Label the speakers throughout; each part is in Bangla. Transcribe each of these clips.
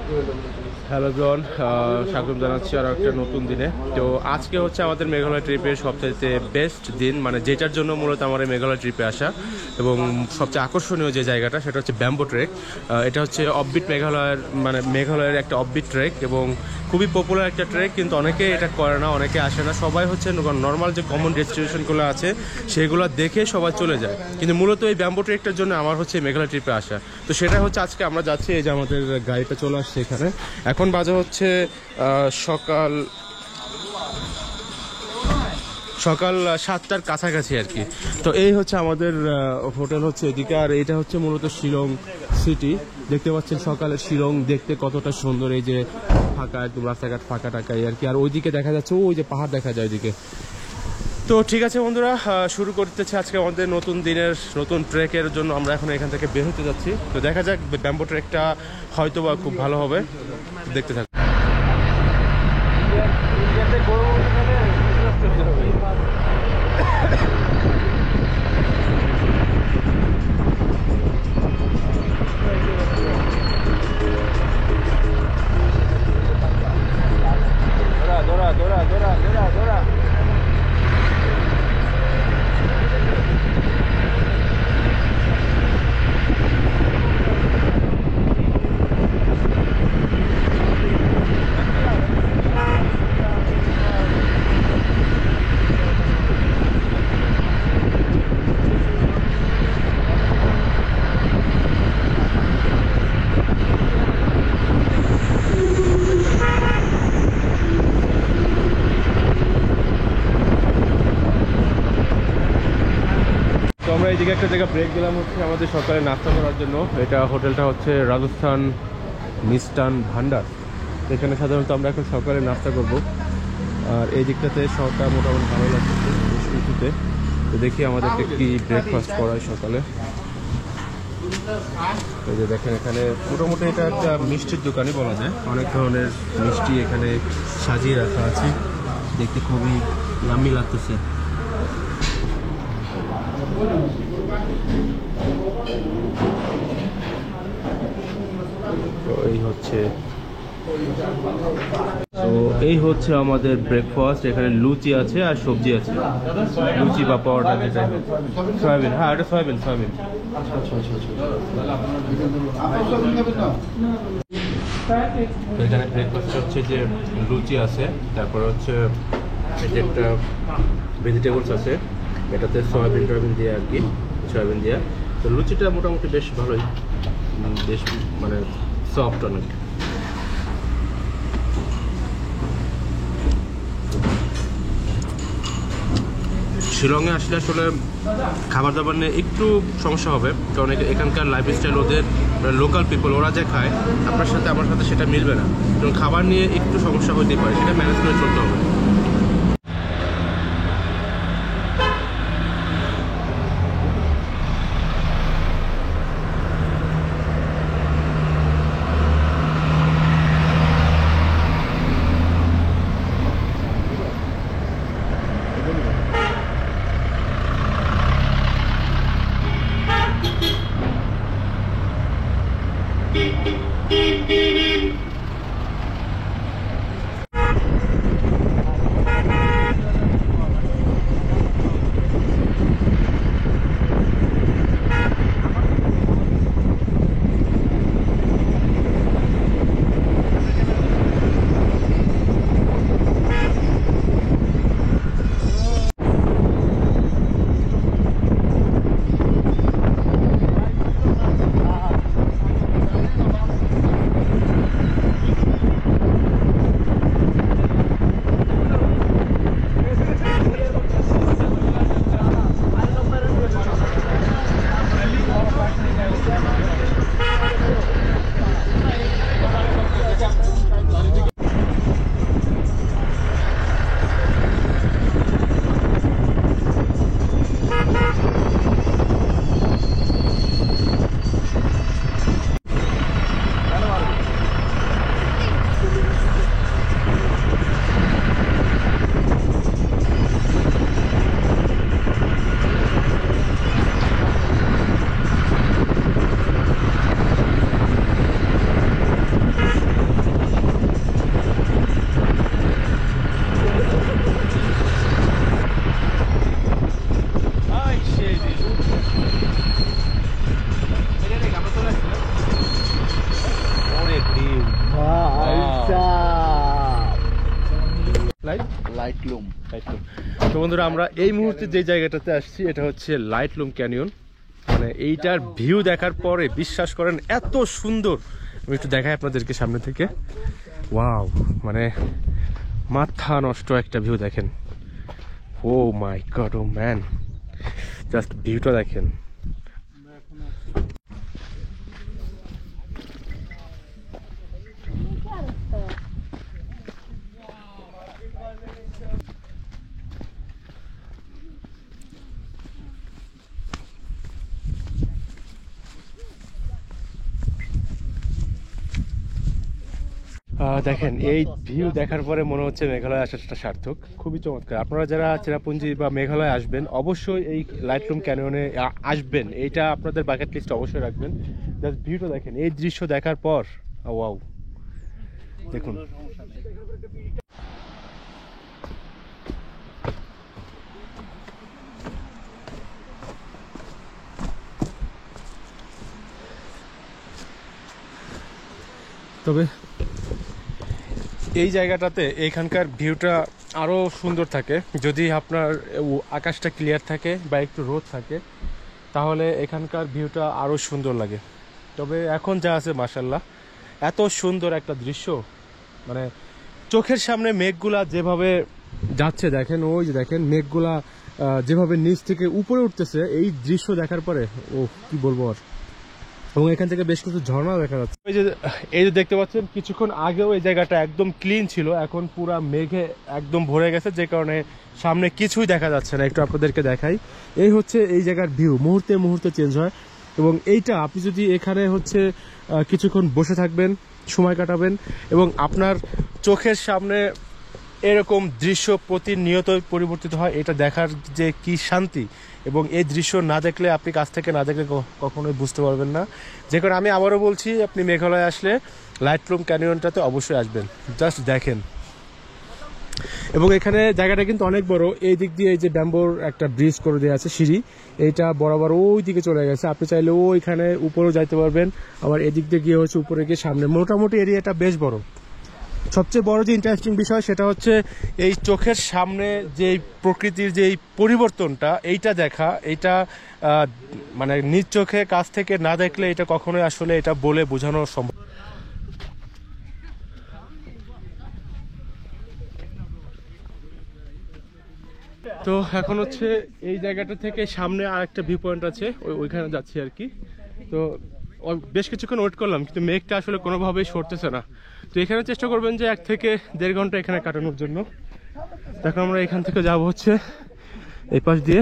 Speaker 1: হ্যালো এভরিওয়ান, স্বাগত জানাচ্ছি আরও একটা নতুন দিনে। তো আজকে হচ্ছে আমাদের মেঘালয় ট্রিপের সবচাইতে বেস্ট দিন, মানে যেটার জন্য মূলত আমার এই মেঘালয় ট্রিপে আসা এবং সবচেয়ে আকর্ষণীয় যে জায়গাটা সেটা হচ্ছে ব্যাম্বো ট্রেক। এটা হচ্ছে অফবিট মেঘালয়ের একটা অফবিট ট্রেক এবং খুবই পপুলার একটা ট্রেক, কিন্তু অনেকে এটা করে না, অনেকে আসে না। সবাই হচ্ছে নর্মাল যে কমন ডেস্টিনেশনগুলো আছে সেগুলো দেখে সবাই চলে যায়, কিন্তু মূলত এই ব্যাম্বো ট্রেকটার জন্য আমার হচ্ছে মেঘালয় ট্রিপে আসা। তো সেটা হচ্ছে আজকে আমরা যাচ্ছি। এই যে আমাদের গাড়িটা চলে আসছে এখানে। এখন বাজে হচ্ছে সকাল 7টার কাছাকাছি আর কি। তো এই হচ্ছে আমাদের হোটেল হচ্ছে এদিকে, আর এটা হচ্ছে মূলত শিলং সিটি। দেখতে পাচ্ছেন সকালের শিলং দেখতে কতটা সুন্দর, এই যে ফাঁকা একদম রাস্তাঘাট ফাঁকা টাকাই আর কি। আর ওইদিকে দেখা যাচ্ছে ওই যে পাহাড় দেখা যায় ওইদিকে। তো ঠিক আছে বন্ধুরা, শুরু করতেছে আজকে আমাদের নতুন দিনের নতুন ট্রেকের জন্য। আমরা এখন এখান থেকে বের হতে যাচ্ছি। তো দেখা যাক, ব্যাম্বো ট্রেকটা হয়তো বা খুব ভালো হবে, দেখতে থাকুন। তো আমরা এইদিকে একটা জায়গা ব্রেক দিলাম হচ্ছে আমাদের সকালে নাস্তা করার জন্য। এটা হোটেলটা হচ্ছে রাজস্থান মিষ্টান ভান্ডার। এখানে সাধারণত আমরা এখন সকালে নাস্তা করব। আর এই দিকটাতে শহরটা মোটামুটি ভালো লাগছে বেশ কিছুতে। তো দেখি আমাদেরকে কি ব্রেকফাস্ট করায় সকালে। এই যে দেখেন, এখানে মোটামুটি এটা একটা মিষ্টির দোকানই বলা যায়। অনেক ধরনের মিষ্টি এখানে সাজিয়ে রাখা আছে, দেখতে খুবই ইয়াম্মি লাগতেছে। তো এই হচ্ছে আমাদের ব্রেকফাস্ট। এখানে লুচি আছে আর সবজি আছে, লুচি বা পরোটা যেটা। সয়াবিন, হ্যাঁ এটা সয়াবিন। এখানে ব্রেকফাস্ট হচ্ছে যে লুচি আছে, তারপর হচ্ছে এটা একটা ভেজিটেবলস আছে, এটাতে সয়াবিন দিয়ে আর কি, সয়াবিন দিয়ে। তো লুচিটা মোটামুটি বেশ ভালোই, বেশ মানে সফট অনেক। শিলংয়ে আসলে খাবার দাবার নিয়ে একটু সমস্যা হবে, কারণ এখানকার লাইফস্টাইল, ওদের লোকাল পিপল ওরা যা খায় আমার সাথে সেটা মিলবে না। এবং খাবার নিয়ে একটু সমস্যা হতে পারে, সেটা ম্যানেজ করে চলতে হবে।
Speaker 2: লাইটলুম।
Speaker 1: তো বন্ধুরা, আমরা এই মুহূর্তে যে জায়গাটাতে আসছি এটা হচ্ছে লাইটলুম ক্যানিয়ন। মানে এইটার ভিউ দেখার পরে বিশ্বাস করেন এত সুন্দর। আমি একটু দেখাই আপনাদেরকে সামনে থেকে। ওয়াও, মানে মাথা নষ্ট একটা ভিউ দেখেন। ও মাই গড, ও ম্যান, জাস্ট ভিউটা দেখেন। দেখেন, এই ভিউ দেখার পরে মনে হচ্ছে মেঘালয় আসাটা সার্থক। খুবই চমৎকার। আপনারা যারা চেরাপুঞ্জি বা মেঘালয় আসবেন অবশ্যই এই লাইটলুম ক্যানিয়নে আসবেন। এইটা আপনাদের বাকেট লিস্টে অবশ্যই রাখবেন। জাস্ট ভিউটা দেখেন, এই দৃশ্য দেখার পর ওয়াও, দেখুন। তবে এই জায়গাটাতে এইখানকার ভিউটা আরও সুন্দর থাকে যদি আপনার আকাশটা ক্লিয়ার থাকে বা একটু রোদ থাকে, তাহলে এখানকার ভিউটা আরও সুন্দর লাগে। তবে এখন যা আছে মাশাল্লাহ, এত সুন্দর একটা দৃশ্য, মানে চোখের সামনে মেঘগুলা যেভাবে যাচ্ছে দেখেন, ওই যে দেখেন মেঘগুলা যেভাবে নিচ থেকে উপরে উঠতেছে এই দৃশ্য দেখার পরে ও কি বলবো আর। এবং এখান থেকে বেশ কিছু ঝর্ণা দেখা যাচ্ছে। এই যে দেখতে পাচ্ছেন, কিছুক্ষণ আগেও এই জায়গাটা একদম ক্লিন ছিল, এখন পুরা মেঘে একদম ভরে গেছে, যে কারণে সামনে কিছুই দেখা যাচ্ছে না। একটু আপনাদেরকে দেখাই, এই হচ্ছে এই জায়গার ভিউ, মুহূর্তে মুহূর্তে চেঞ্জ হয়। এবং এইটা আপনি যদি এখানে হচ্ছে কিছুক্ষণ বসে থাকবেন, সময় কাটাবেন, এবং আপনার চোখের সামনে এরকম দৃশ্য প্রতিনিয়ত পরিবর্তিত হয়, এটা দেখার যে কি শান্তি। এবং এই দৃশ্য না দেখলে, আপনি কাছ থেকে না দেখলে কখনোই বুঝতে পারবেন না। যে কারণে আমি আবারও বলছি, আপনি মেঘালয় আসলে লাইটলুম ক্যানিয়নটাতে অবশ্যই আসবেন। জাস্ট দেখেন। এবং এখানে জায়গাটা কিন্তু অনেক বড়। এই দিক দিয়ে এই যে ব্যাম্বোর একটা ব্রিজ করে দেওয়া আছে, সিঁড়ি, এইটা বরাবর ওই দিকে চলে গেছে। আপনি চাইলে ওইখানে উপরেও যাইতে পারবেন, আবার এদিক দিয়ে গিয়ে হচ্ছে উপরে গিয়ে সামনে। মোটামুটি এরিয়াটা বেশ বড়। সবচেয়ে বড় যে ইন্টারেস্টিং বিষয় সেটা হচ্ছে এই চোখের সামনে যে প্রকৃতির যে পরিবর্তনটা, এইটা দেখা, এইটা মানে নিজ চোখে কাছ থেকে না দেখলে এটা কখনোই আসলে এটা বলে বোঝানো সম্ভব। তো এখন হচ্ছে এই জায়গাটা থেকে সামনে আর একটা ভিউ পয়েন্ট আছে, ওইখানে যাচ্ছি আর কি। তো বেশ কিছুক্ষণ ওয়েট করলাম, কিন্তু মেঘটা আসলে কোনোভাবেই সরতেছে না। তো এখানে চেষ্টা করবেন যে 1 থেকে 1.5 ঘন্টা এখানে কাটানোর জন্য। এখন আমরা এখান থেকে যাব হচ্ছে এই পাশ দিয়ে,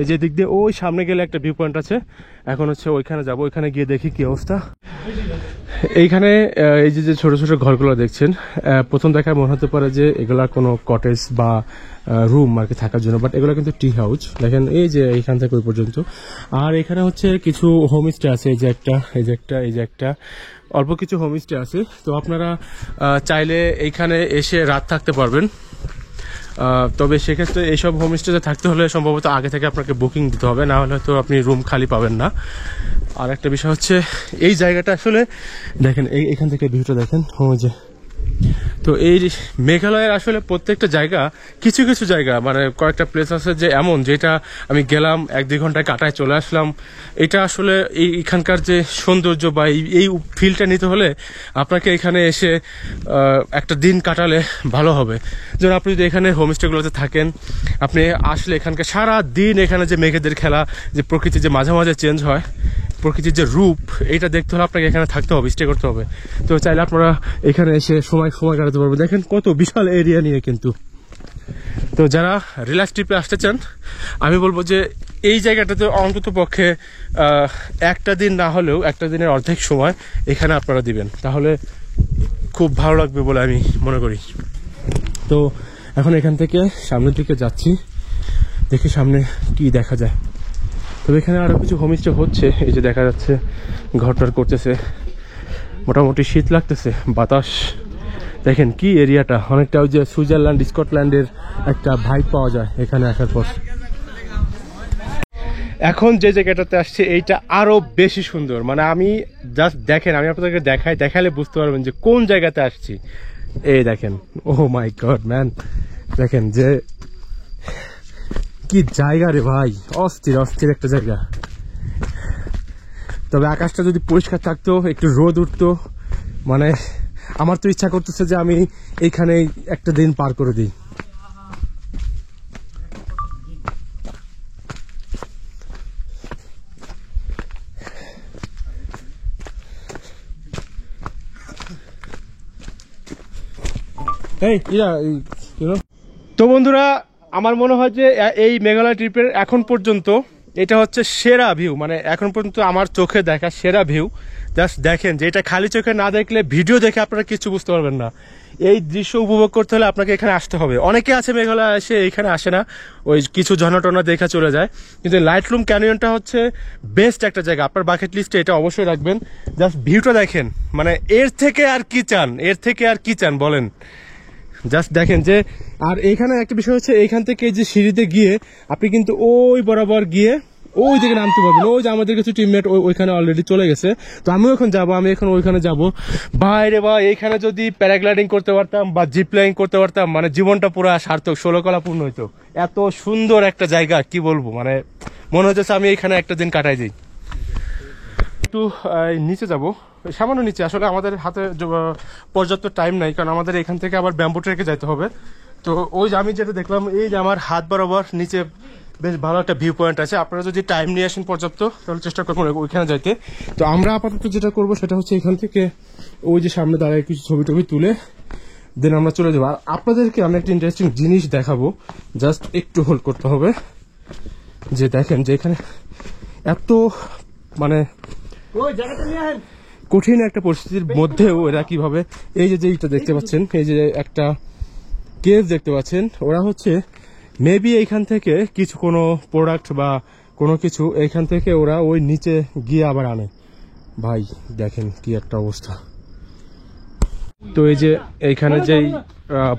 Speaker 1: এই যে দিক দিয়ে ওই সামনে গেলে একটা ভিউ পয়েন্ট আছে। এখন হচ্ছে ওইখানে যাব, ওইখানে গিয়ে দেখি কি অবস্থা। এইখানে এই যে ছোট ছোট ঘরগুলো দেখছেন, প্রথম দেখায় মনে হতে পারে যে এগুলা কোনো কটেজ বা রুম আর কি থাকার জন্য, বাট এগুলো কিন্তু টি হাউস। দেখেন এই যে এইখান থেকে ওই পর্যন্ত। আর এখানে হচ্ছে কিছু হোমস্টে আছে, এই যে একটা, এই যে একটা, এই যে একটা, অল্প কিছু হোমস্টে আছে। তো আপনারা চাইলে এইখানে এসে রাত থাকতে পারবেন। তবে সেক্ষেত্রে এইসব হোমস্টেতে থাকতে হলে সম্ভবত আগে থেকে আপনাকে বুকিং দিতে হবে, না হলে তো আপনি রুম খালি পাবেন না। আর একটা বিষয় হচ্ছে এই জায়গাটা আসলে দেখেন, এইখান থেকে ভিউটা দেখেন, যে তো এই মেঘালয়ের আসলে প্রত্যেকটা জায়গা, কিছু কিছু জায়গা মানে কয়েকটা প্লেস আছে যে এমন, যেটা আমি গেলাম 1-2 ঘন্টায় কাটায় চলে আসলাম। এটা আসলে এইখানকার যে সৌন্দর্য বা এই ফিলটা নিতে হলে আপনাকে এখানে এসে একটা দিন কাটালে ভালো হবে। যেমন আপনি যদি এখানে হোমস্টেগুলোতে থাকেন, আপনি আসলে এখানকার সারা দিন এখানে যে মেঘেদের খেলা, যে প্রকৃতি যে মাঝে মাঝে চেঞ্জ হয়, প্রকৃতির যে রূপ, এইটা দেখতে হলে আপনাকে এখানে থাকতে হবে, স্টে করতে হবে। তো চাইলে আপনারা এখানে এসে সময় কাটাতে পারবেন। দেখেন কত বিশাল এরিয়া নিয়ে কিন্তু। তো যারা রিল্যাক্স ট্রিপে আসতে চান, আমি বলবো যে এই জায়গাটাতে অন্তত পক্ষে একটা দিন না হলেও 1 দিনের অর্ধেক সময় এখানে আপনারা দিবেন, তাহলে খুব ভালো লাগবে বলে আমি মনে করি। তো এখন এখান থেকে সামনের দিকে যাচ্ছি, দেখি সামনে কি দেখা যায়। তবে এখানে আরো কিছু হোমস্টে হচ্ছে, এই যে দেখা যাচ্ছে ঘরটার করতেছে। মোটামুটি শীত লাগতেছে, বাতাস দেখেন কি এরিয়াটা, অনেকটা ওই যে সুইজারল্যান্ড, স্কটল্যান্ডের একটা ভাইব পাওয়া যায় এখানে আসার পর। এখন যে জায়গাটাতে আসছে এইটা আরো বেশি সুন্দর। মানে আমি জাস্ট দেখেন, আমি আপনাদেরকে দেখালে বুঝতে পারবেন যে কোন জায়গাতে আসছি। এই দেখেন, ও মাই গড ম্যান, দেখেন যে কি জায়গা রে ভাই, অস্থির অস্থির একটা জায়গা। তবে আকাশটা যদি পরিষ্কার থাকতো, একটু রোদ উঠতো, মানে আমার তো ইচ্ছা করতেছে যে আমি এইখানে একটা দিন পার করে দিই। তো বন্ধুরা, আমার মনে হয় যে এই মেঘালয় ট্রিপের এখন পর্যন্ত এটা হচ্ছে সেরা ভিউ, মানে এখন পর্যন্ত আমার চোখে দেখা সেরা ভিউ। জাস্ট দেখেন যে এটা খালি চোখে না দেখলে, ভিডিও দেখে আপনারা কিছু বুঝতে পারবেন না। এই দৃশ্য উপভোগ করতে হলে আপনাকে এখানে আসতে হবে। অনেকে আছে মেঘালয় এসে এইখানে আসে না, ওই কিছু ঝর্ণা টর্ণা দেখা চলে যায়, কিন্তু লাইটলুম ক্যানিয়নটা হচ্ছে বেস্ট একটা জায়গা। আপনার বাকেট লিস্টে এটা অবশ্যই রাখবেন। জাস্ট ভিউটা দেখেন, মানে এর থেকে আর কি চান, এর থেকে আর কি চান বলেন। জাস্ট দেখেন যে, আর এইখানে একটা বিষয় হচ্ছে, এইখান থেকে যে সিঁড়িতে গিয়ে আপনি কিন্তু ওই বরাবর গিয়ে ওই দিকে নামতে পারবেন। ওই যে আমাদের কিছু টিমমেট ওইখানে অলরেডি চলে গেছে, তো আমিও এখন যাবো, আমি এখন ওইখানে যাবো। বাইরে বা এইখানে যদি প্যারাগ্লাইডিং করতে পারতাম বা জিপ লাইন করতে পারতাম, মানে জীবনটা পুরো সার্থক, 16 কলা পূর্ণ হইতো। এত সুন্দর একটা জায়গা, কি বলবো, মানে মনে হচ্ছে আমি এইখানে একটা দিন কাটাই যাই। একটু নিচে যাব, সামান্য নিচে, আসলে আমাদের হাতে পর্যাপ্ত টাইম নাই, কারণ আমাদের এখান থেকে আবার ব্যাম্বু ট্রেকে যাইতে হবে। তো ওই যে আমি যেটা দেখলাম, এই যে আমার হাত বরাবর নিচে বেশ ভালো একটা ভিউ পয়েন্ট আছে। আপনারা যদি টাইম নিয়ে আসেন পর্যাপ্ত, তাহলে চেষ্টা করবেন ওইখানে যাইতে। তো আমরা আপাতত যেটা করবো সেটা হচ্ছে, এখান থেকে ওই যে সামনে দাঁড়ায় কিছু ছবি টবি তুলে দেন আমরা চলে যাবো। আর আপনাদেরকে আমি একটা ইন্টারেস্টিং জিনিস দেখাবো, জাস্ট একটু হোল্ড করতে হবে। যে দেখেন যে এখানে এত মানে কঠিন একটা পরিস্থিতির মধ্যেও এরা কিভাবে, এই যে এইটা দেখতে পাচ্ছেন, এই যে একটা কেভ দেখতে পাচ্ছেন, ওরা হচ্ছে মেবি এইখান থেকে কিছু কোনো প্রোডাক্ট বা কোনো কিছু এইখান থেকে ওরা ওই নিচে গিয়ে আবার আনে। ভাই দেখেন কি একটা অবস্থা। তো এই যে এইখানে যেই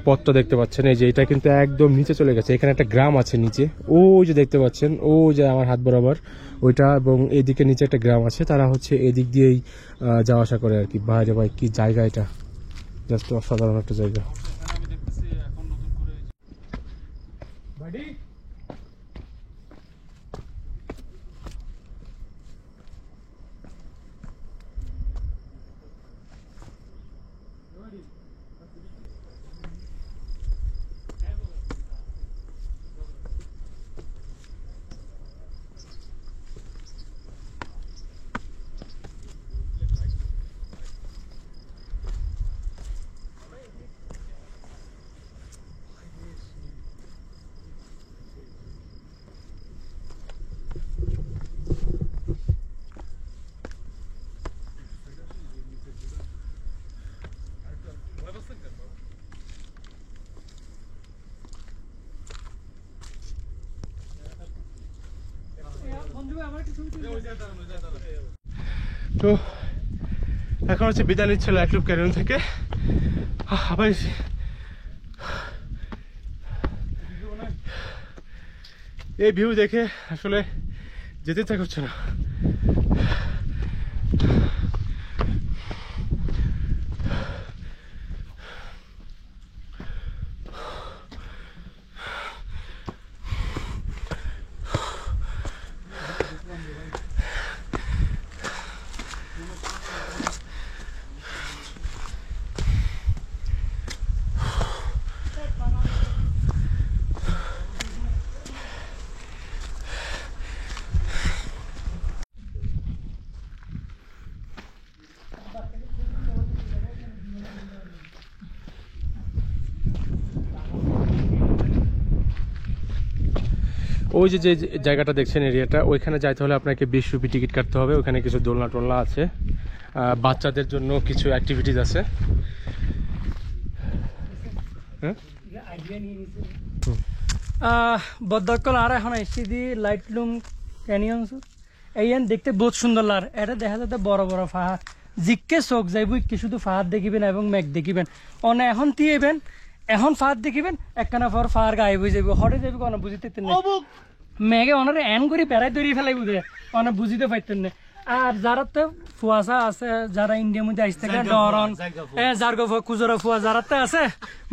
Speaker 1: পথটা দেখতে পাচ্ছেন, এই যে এটা কিন্তু একদম নিচে চলে গেছে। এখানে একটা গ্রাম আছে নিচে, ওই যে দেখতে পাচ্ছেন, ওই যে আমার হাত বরাবর ওইটা, এবং এদিকে নিচে একটা গ্রাম আছে, তারা হচ্ছে এদিক দিয়েই যাওয়া আসা করে আর কি। বাইরে ভাই কি জায়গা, এটা জাস্ট অসাধারণ একটা জায়গা। তো এখন হচ্ছে বিদায় নিচ্ছে লাইটলুম ক্যানিয়ন থেকে। আবার এই ভিউ দেখে আসলে যেতে ইচ্ছা করছে না। ওই যে যে জায়গাটা দেখছেন, এরিয়াটা, ওইখানে যাইতে হলে আপনাকে 20 রুপি টিকিট কাটতে হবে। ওখানে কিছু দোলনা টোলনা আছে, বাচ্চাদের জন্য কিছু অ্যাক্টিভিটিস আছে।
Speaker 2: বদকল আর এখন এসছি লাইটলুম ক্যানিয়ন, এই দেখতে বহুত সুন্দর লার। এটা দেখা যাতে বড় বড় পাহাড়, জিকে চোখ যাইব কি শুধু পাহাড় দেখিবেন এবং মেঘ দেখিবেন। অনে এখন তিয়েবেন, এখন পাহাড় দেখিবেন, একখানা পর পাহাড় গায়েব হয়ে যাবে, হঠাৎ যাবে কোনো বুঝিতে মেঘে অনারে এন করে পেরাই তৈরি ফেলাই বুঝে অনেক বুঝিতে পারতেন না। আর যারা তো ফুয়াশা আছে, যারা ইন্ডিয়ার মধ্যে আসতে গেলে ডরন জার্গো কুজরা ফুয়া যারা তো আছে,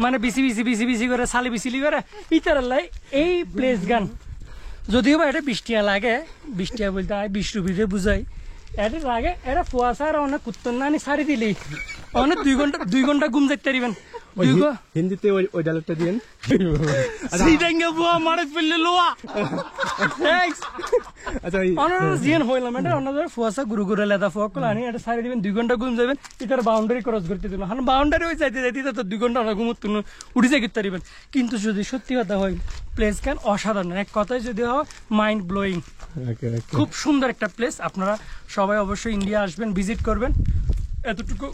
Speaker 2: মানে বিসি করে সালি বিসিলি করে ইতার লাই এই প্লেস গান। যদিও বা এটা বৃষ্টিয়া লাগে, বৃষ্টিয়া বলতে 20 রুপিতে বুঝাই, এটা লাগে এটা ফুয়াশা আর অনেক কুত্তর নানি সারি দিলি অনেক 2 ঘন্টা ঘুম যেতে পারিবেন।
Speaker 1: হিন্দিতে ওই ডায়লগটা দিয়েন।
Speaker 2: সিডাঙ্গা বুয়া মারত ফেললে লোয়া।
Speaker 1: আচ্ছা
Speaker 2: জিয়ান হইলাম এটা অন্যদের ফুয়াশা গুরু গুরু লেদা ফকল আনি এটা সারি দিবেন, 2 ঘন্টা ঘুম যাবেন, এটার বাউন্ডারি ক্রস করতে দিবেন। এখন বাউন্ডারি হয়ে যাইতে যাইতে তো 2 ঘন্টা ঘুম উঠে যাই করতে পারিবেন। কিন্তু যদি সত্যি কথা হয় প্লেস কেন অসাধারণ, এক কথায় যদি হয় মাইন্ড ব্লোয়িং। খুব সুন্দর একটা প্লেস, আপনারা সবাই অবশ্যই ইন্ডিয়া আসবেন, ভিজিট করবেন। এতটুকু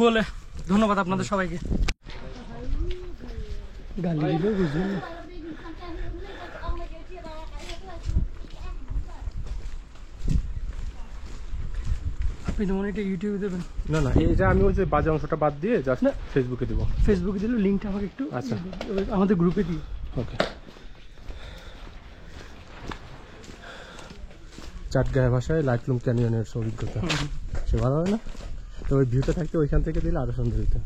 Speaker 2: বলে ধন্যবাদ আপনাদের সবাইকে। গালি দিলে বুঝবেন না। আপনি তো মনে হয় এটা ইউটিউবে দেবেন?
Speaker 1: না না, এটা আমি ওই যে বাজে অংশটা বাদ দিয়ে জাস্ট ফেসবুকে দিব।
Speaker 2: ফেসবুকে দিলে লিঙ্কটা আমাকে একটু
Speaker 1: আচ্ছা
Speaker 2: আমাদের গ্রুপে দিই।
Speaker 1: ওকে। চাটগাঁয়া ভাষায় লাইটলুম ক্যানিয়নের অভিজ্ঞতা, সে ভালো হয় না? তো ওই ভিউটা থাকতে ওইখান থেকে দিলে আরো সুন্দর হতো।